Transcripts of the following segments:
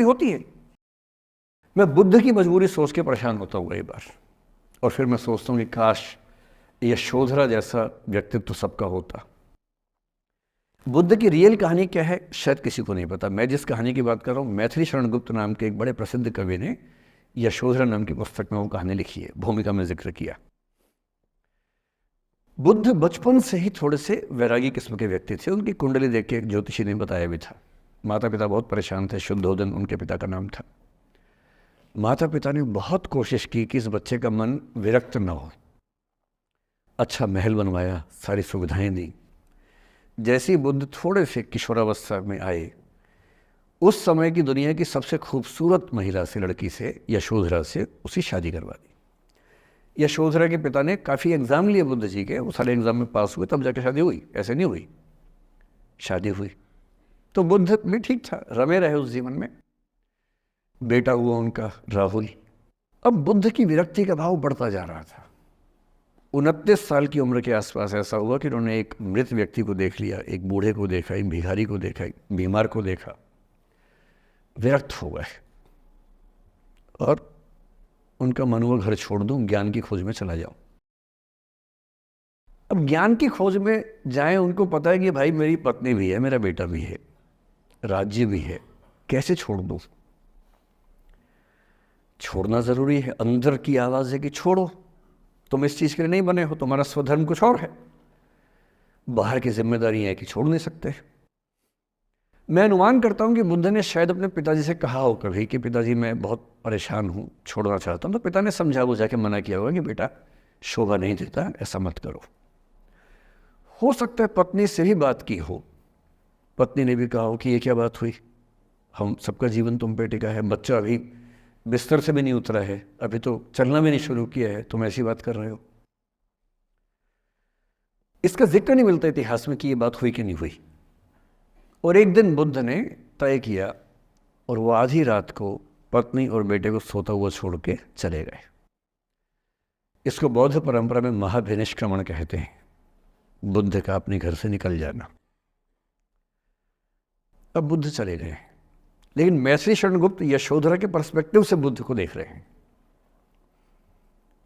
होती है। मैं बुद्ध की मजबूरी सोच के परेशान होता हूँ कई बार, और फिर मैं सोचता हूँ कि काश यशोधरा जैसा व्यक्तित्व सबका होता। बुद्ध की रियल कहानी क्या है शायद किसी को नहीं पता। मैं जिस कहानी की बात कर रहा हूँ, मैथिली शरण गुप्त नाम के एक बड़े प्रसिद्ध कवि ने यशोधरा नाम की पुस्तक में वो कहानी लिखी है, भूमिका में जिक्र किया। बुद्ध बचपन से ही थोड़े से वैरागी किस्म के व्यक्ति थे। उनकी कुंडली देख के एक ज्योतिषी ने बताया भी था। माता पिता बहुत परेशान थे, शुद्धोदन उनके पिता का नाम था। माता पिता ने बहुत कोशिश की कि इस बच्चे का मन विरक्त न हो। अच्छा महल बनवाया, सारी सुविधाएं दी। जैसे ही बुद्ध थोड़े से किशोरावस्था में आए, उस समय की दुनिया की सबसे खूबसूरत महिला से, लड़की से, यशोधरा से उसकी शादी करवा दी। यशोधरा के पिता ने काफ़ी एग्ज़ाम लिए बुद्ध जी के, वो सारे एग्ज़ाम में पास हुए तब जाके शादी हुई, ऐसे नहीं हुई। शादी हुई तो बुद्ध भी ठीक था, रमे रहे उस जीवन में। बेटा हुआ उनका राहुल। अब बुद्ध की विरक्ति का भाव बढ़ता जा रहा था। 29 साल की उम्र के आसपास ऐसा हुआ कि उन्होंने एक मृत व्यक्ति को देख लिया, एक बूढ़े को देखा, एक भिखारी को देखा, एक बीमार को देखा। विरक्त हो गए और उनका मन हुआ घर छोड़ दूं, ज्ञान की खोज में चला जाऊं। अब ज्ञान की खोज में जाएं, उनको पता है कि भाई मेरी पत्नी भी है, मेरा बेटा भी है, राज्य भी है, कैसे छोड़ दूं? छोड़ना जरूरी है। अंदर की आवाज है कि छोड़ो, तुम इस चीज के लिए नहीं बने हो, तुम्हारा स्वधर्म कुछ और है। बाहर की जिम्मेदारी है कि छोड़ नहीं सकते। मैं अनुमान करता हूं कि बुद्ध ने शायद अपने पिताजी से कहा हो कभी कि पिताजी मैं बहुत परेशान हूं, छोड़ना चाहता हूं। तो पिता ने समझा बुझा के मना किया होगा कि बेटा शोभा नहीं देता, ऐसा मत करो। हो सकता है पत्नी से भी बात की हो, पत्नी ने भी कहा हो कि ये क्या बात हुई, हम सबका जीवन तुम पे टिका है, बच्चा अभी बिस्तर से भी नहीं उतरा है, अभी तो चलना भी नहीं शुरू किया है, तुम ऐसी बात कर रहे हो। इसका जिक्र नहीं मिलता इतिहास में कि ये बात हुई कि नहीं हुई। और एक दिन बुद्ध ने तय किया और वो आधी रात को पत्नी और बेटे को सोता हुआ छोड़ के चले गए। इसको बौद्ध परंपरा में महाभिनिष्क्रमण कहते हैं, बुद्ध का अपने घर से निकल जाना। अब बुद्ध चले गए, लेकिन मैथिली शरण गुप्त यशोधरा के पर्सपेक्टिव से बुद्ध को देख रहे हैं।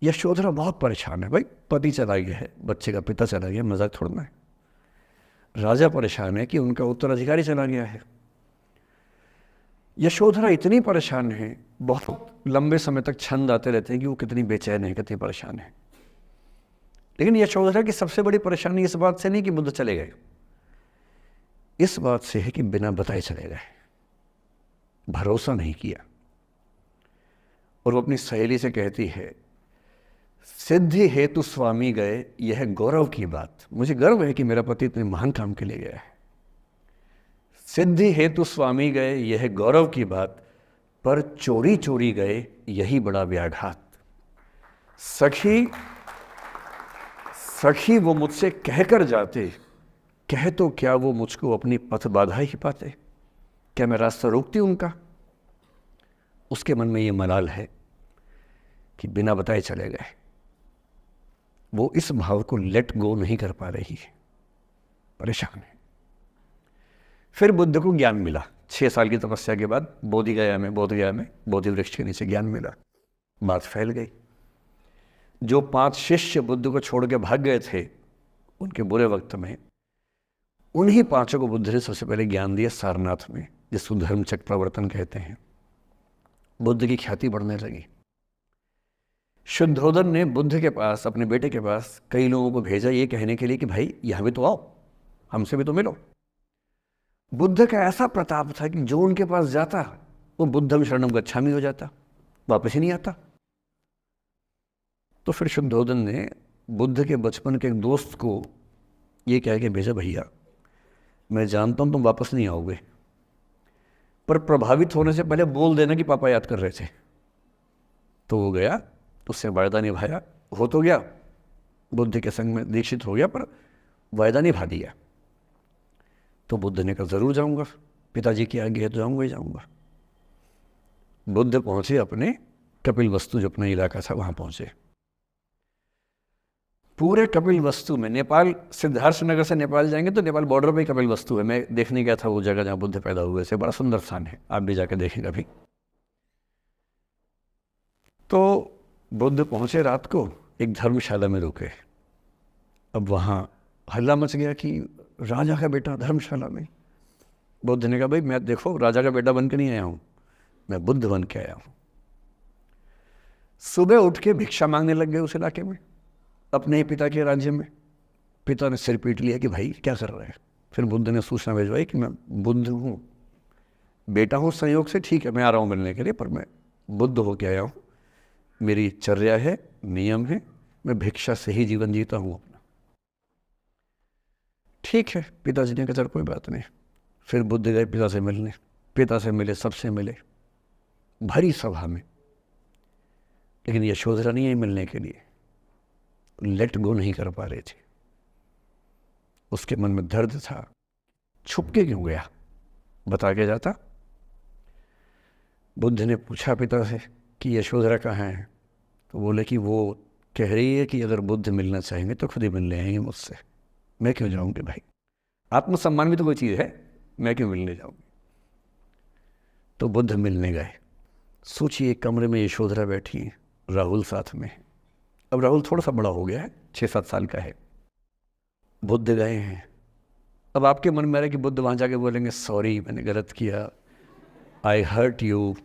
यशोधरा बहुत परेशान है, भाई पति चला गया है, बच्चे का पिता चला गया, मजाक थोड़ना है। राजा परेशान है कि उनका उत्तराधिकारी चला गया है। यशोधरा इतनी परेशान है, बहुत लंबे समय तक छंद आते रहते हैं कि वो कितनी बेचैन है, कितनी परेशान है। लेकिन यशोधरा की सबसे बड़ी परेशानी इस बात से नहीं कि बुद्ध चले गए, इस बात से है कि बिना बताए चले गए, भरोसा नहीं किया। और वो अपनी सहेली से कहती है, सिद्धि हेतु स्वामी गए, यह गौरव की बात। मुझे गर्व है कि मेरा पति इतने महान काम के लिए गया है। सिद्धि हेतु स्वामी गए, यह गौरव की बात, पर चोरी चोरी गए, यही बड़ा व्याघात। सखी सखी वो मुझसे कहकर जाते, कह तो क्या वो मुझको अपनी पथ बाधा ही पाते, क्या मैं रास्ता रोकती उनका? उसके मन में ये मलाल है कि बिना बताए चले गए। वो इस भाव को लेट गो नहीं कर पा रही है, परेशान है। फिर बुद्ध को ज्ञान मिला 6 साल की तपस्या के बाद, बोधगया में बोधि वृक्ष के नीचे ज्ञान मिला। बात फैल गई। जो 5 शिष्य बुद्ध को छोड़ के भाग गए थे उनके बुरे वक्त में, उन्हीं 5 को बुद्ध ने सबसे पहले ज्ञान दिया सारनाथ में, जिसको धर्मचक्र प्रवर्तन कहते हैं। बुद्ध की ख्याति बढ़ने लगी। शुद्धोदन ने बुद्ध के पास, अपने बेटे के पास कई लोगों को भेजा ये कहने के लिए कि भाई यहां भी तो आओ, हमसे भी तो मिलो। बुद्ध का ऐसा प्रताप था कि जो उनके पास जाता वो बुद्धम शरणम गच्छामि हो जाता, वापस ही नहीं आता। तो फिर शुद्धोदन ने बुद्ध के बचपन के एक दोस्त को ये कह के भेजा, भैया मैं जानता हूं तुम वापस नहीं आओगे, पर प्रभावित होने से पहले बोल देना कि पापा याद कर रहे थे। तो वो गया, उससे वायदा निभाया, हो तो गया, बुद्ध के संग में दीक्षित हो गया, पर वायदा निभा दिया। तो बुद्ध ने कहा जरूर जाऊंगा, पिताजी की आज्ञा है तो जाऊंगा ही जाऊंगा। बुद्ध पहुंचे अपने कपिलवस्तु, जो अपना इलाका था, वहां पहुंचे। पूरे कपिल वस्तु में, नेपाल सिद्धार्थ नगर से नेपाल जाएंगे तो नेपाल बॉर्डर पे ही कपिल वस्तु है। मैं देखने गया था वो जगह जहाँ बुद्ध पैदा हुए थे, बड़ा सुंदर स्थान है, आप भी जाकर देखें कभी। तो बुद्ध पहुंचे रात को, एक धर्मशाला में रुके। अब वहाँ हल्ला मच गया कि राजा का बेटा धर्मशाला में। बुद्ध ने कहा भाई मैं देखो राजा का बेटा बन के नहीं आया हूँ, मैं बुद्ध बन के आया हूँ। सुबह उठ के भिक्षा मांगने लग गए उस इलाके में, अपने ही पिता के राज्य में। पिता ने सिर पीट लिया कि भाई क्या कर रहे हैं। फिर बुद्ध ने सूचना भिजवाई कि मैं बुद्ध हूँ, बेटा हूँ संयोग से, ठीक है मैं आ रहा हूँ मिलने के लिए, पर मैं बुद्ध होके आया हूँ, मेरी चर्या है, नियम है, मैं भिक्षा से ही जीवन जीता हूँ अपना। ठीक है, पिताजी ने कहा चल कोई बात नहीं। फिर बुद्ध गए पिता से मिलने, पिता से मिले, सबसे मिले, भरी सभा में। लेकिन यशोधरा नहीं आई मिलने के लिए, लेट गो नहीं कर पा रहे थे। उसके मन में दर्द था, छुप के क्यों गया, बता के जाता। बुद्ध ने पूछा पिता से कि यशोधरा कहाँ है, तो बोले कि वो कह रही है कि अगर बुद्ध मिलना चाहेंगे तो खुद ही मिलने आएंगे मुझसे, मैं क्यों जाऊंगी भाई, आत्मसम्मान भी तो कोई चीज़ है, मैं क्यों मिलने जाऊंगी। तो बुद्ध मिलने गए। सोचिए एक कमरे में यशोधरा बैठी है, राहुल साथ में। अब राहुल थोड़ा सा बड़ा हो गया है, 6-7 साल का है। बुद्ध गए हैं। अब आपके मन में आ रहा है कि बुद्ध वहाँ जाके बोलेंगे सॉरी मैंने गलत किया, I hurt you,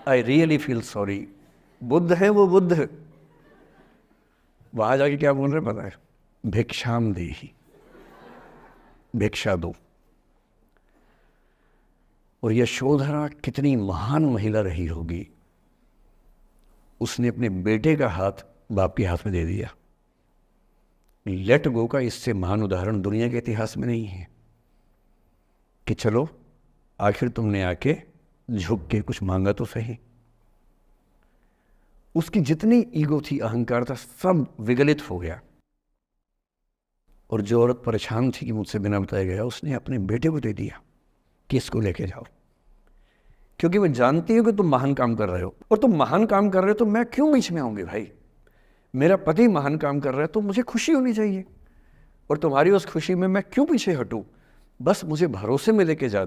I really feel sorry. बुद्ध है वो बुद्ध, वहाँ जाके क्या बोल रहे पता है, भिक्षाम देहि, भिक्षा दो। और यशोधरा कितनी महान महिला रही होगी, उसने अपने बेटे का हाथ बाप के हाथ में दे दिया। लेट गो का इससे महान उदाहरण दुनिया के इतिहास में नहीं है कि चलो आखिर तुमने आके झुक के कुछ मांगा तो सही। उसकी जितनी ईगो थी, अहंकार था, सब विगलित हो गया। और जो औरत परेशान थी कि मुझसे बिना बताया गया, उसने अपने बेटे को दे दिया कि इसको लेके जाओ, क्योंकि मैं जानती हूँ कि तुम महान काम कर रहे हो, और तुम महान काम कर रहे हो तो मैं क्यों बीच में आऊँगी भाई। मेरा पति महान काम कर रहा है तो मुझे खुशी होनी चाहिए, और तुम्हारी उस खुशी में मैं क्यों पीछे हटूँ। बस मुझे भरोसे में लेके जा